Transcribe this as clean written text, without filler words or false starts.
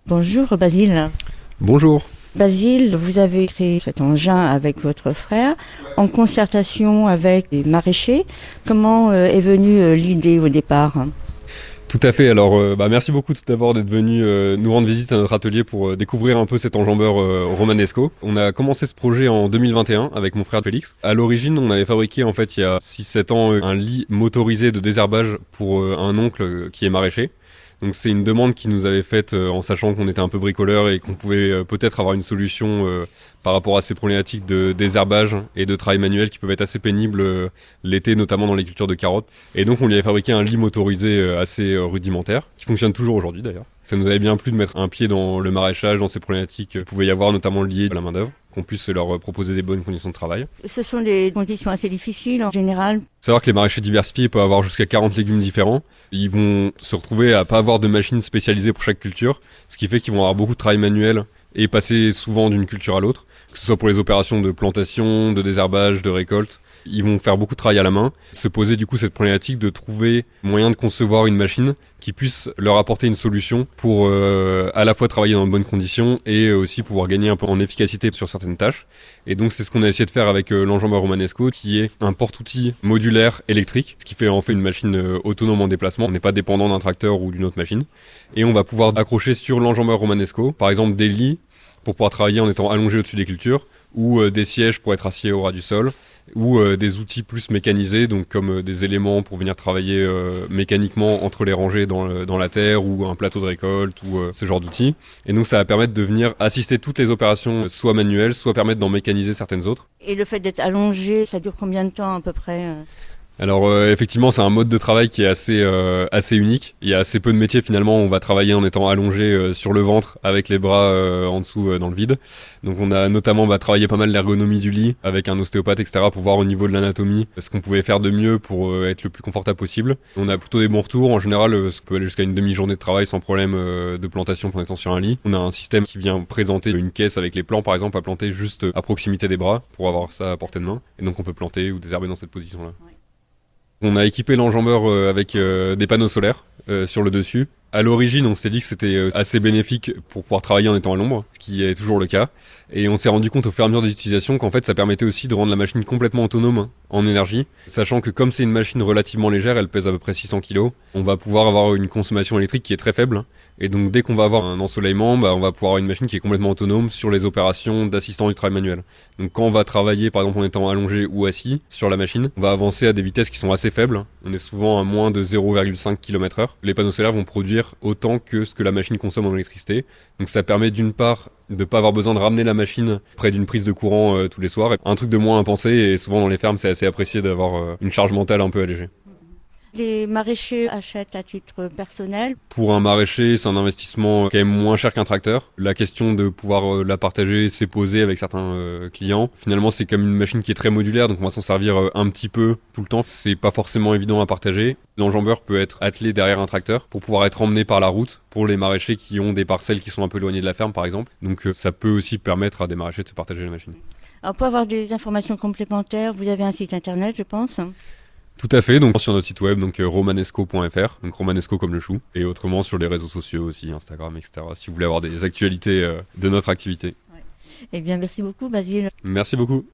Bonjour Basile. Bonjour. Basile, vous avez créé cet engin avec votre frère en concertation avec les maraîchers. Comment est venue l'idée au départ? Tout à fait. Alors, merci beaucoup tout d'abord d'être venu nous rendre visite à notre atelier pour découvrir un peu cet enjambeur romanesco. On a commencé ce projet en 2021 avec mon frère Félix. À l'origine, on avait fabriqué en fait il y a 6-7 ans un lit motorisé de désherbage pour un oncle qui est maraîcher. Donc c'est une demande qui nous avait faite en sachant qu'on était un peu bricoleur et qu'on pouvait peut-être avoir une solution par rapport à ces problématiques de désherbage et de travail manuel qui peuvent être assez pénibles l'été, notamment dans les cultures de carottes. Et donc on lui avait fabriqué un lit motorisé assez rudimentaire, qui fonctionne toujours aujourd'hui d'ailleurs. Ça nous avait bien plu de mettre un pied dans le maraîchage, dans ces problématiques qu'il pouvait y avoir, notamment liées à la main-d'œuvre, qu'on puisse leur proposer des bonnes conditions de travail. Ce sont des conditions assez difficiles en général. Savoir que les maraîchers diversifiés peuvent avoir jusqu'à 40 légumes différents. Ils vont se retrouver à pas avoir de machines spécialisées pour chaque culture, ce qui fait qu'ils vont avoir beaucoup de travail manuel et passer souvent d'une culture à l'autre, que ce soit pour les opérations de plantation, de désherbage, de récolte. Ils vont faire beaucoup de travail à la main, se poser du coup cette problématique de trouver moyen de concevoir une machine qui puisse leur apporter une solution pour à la fois travailler dans de bonnes conditions et aussi pouvoir gagner un peu en efficacité sur certaines tâches. Et donc c'est ce qu'on a essayé de faire avec l'enjambeur romanesco, qui est un porte-outil modulaire électrique, ce qui fait en fait une machine autonome en déplacement. On n'est pas dépendant d'un tracteur ou d'une autre machine. Et on va pouvoir accrocher sur l'enjambeur romanesco, par exemple des lits pour pouvoir travailler en étant allongé au-dessus des cultures, ou des sièges pour être assis au ras du sol, ou des outils plus mécanisés, donc comme des éléments pour venir travailler mécaniquement entre les rangées dans la terre, ou un plateau de récolte, ou ce genre d'outils. Et donc ça va permettre de venir assister toutes les opérations, soit manuelles, soit permettre d'en mécaniser certaines autres. Et le fait d'être allongé, ça dure combien de temps à peu près? Alors effectivement c'est un mode de travail qui est assez unique. Il y a assez peu de métiers finalement où on va travailler en étant allongé sur le ventre avec les bras en dessous dans le vide. Donc on a notamment travaillé pas mal l'ergonomie du lit avec un ostéopathe etc. pour voir au niveau de l'anatomie ce qu'on pouvait faire de mieux pour être le plus confortable possible. On a plutôt des bons retours. En général ça peut aller jusqu'à une demi-journée de travail sans problème de plantation en étant sur un lit. On a un système qui vient présenter une caisse avec les plants par exemple à planter juste à proximité des bras pour avoir ça à portée de main. Et donc on peut planter ou désherber dans cette position là. Ouais. On a équipé l'enjambeur avec des panneaux solaires sur le dessus. À l'origine, on s'était dit que c'était assez bénéfique pour pouvoir travailler en étant à l'ombre, ce qui est toujours le cas. Et on s'est rendu compte au fur et à mesure des utilisations qu'en fait ça permettait aussi de rendre la machine complètement autonome en énergie, sachant que comme c'est une machine relativement légère, elle pèse à peu près 600 kg, on va pouvoir avoir une consommation électrique qui est très faible. Et donc dès qu'on va avoir un ensoleillement, on va pouvoir avoir une machine qui est complètement autonome sur les opérations d'assistance du travail manuel. Donc quand on va travailler par exemple en étant allongé ou assis sur la machine, on va avancer à des vitesses qui sont assez faibles. On est souvent à moins de 0,5 km/h. Les panneaux solaires vont produire autant que ce que la machine consomme en électricité. Donc ça permet d'une part de pas avoir besoin de ramener la machine près d'une prise de courant tous les soirs. Un truc de moins à penser, et souvent dans les fermes c'est assez apprécié d'avoir une charge mentale un peu allégée. Les maraîchers achètent à titre personnel. Pour un maraîcher, c'est un investissement quand même moins cher qu'un tracteur. La question de pouvoir la partager s'est posée avec certains clients. Finalement, c'est comme une machine qui est très modulaire, donc on va s'en servir un petit peu tout le temps. C'est pas forcément évident à partager. L'enjambeur peut être attelé derrière un tracteur pour pouvoir être emmené par la route pour les maraîchers qui ont des parcelles qui sont un peu éloignées de la ferme, par exemple. Donc ça peut aussi permettre à des maraîchers de se partager la machine. Alors pour avoir des informations complémentaires, vous avez un site internet, je pense. Tout à fait, donc sur notre site web, donc romanesco.fr, donc romanesco comme le chou, et autrement sur les réseaux sociaux aussi, Instagram, etc. Si vous voulez avoir des actualités de notre activité. Ouais. Eh bien, merci beaucoup, Basile. Merci beaucoup.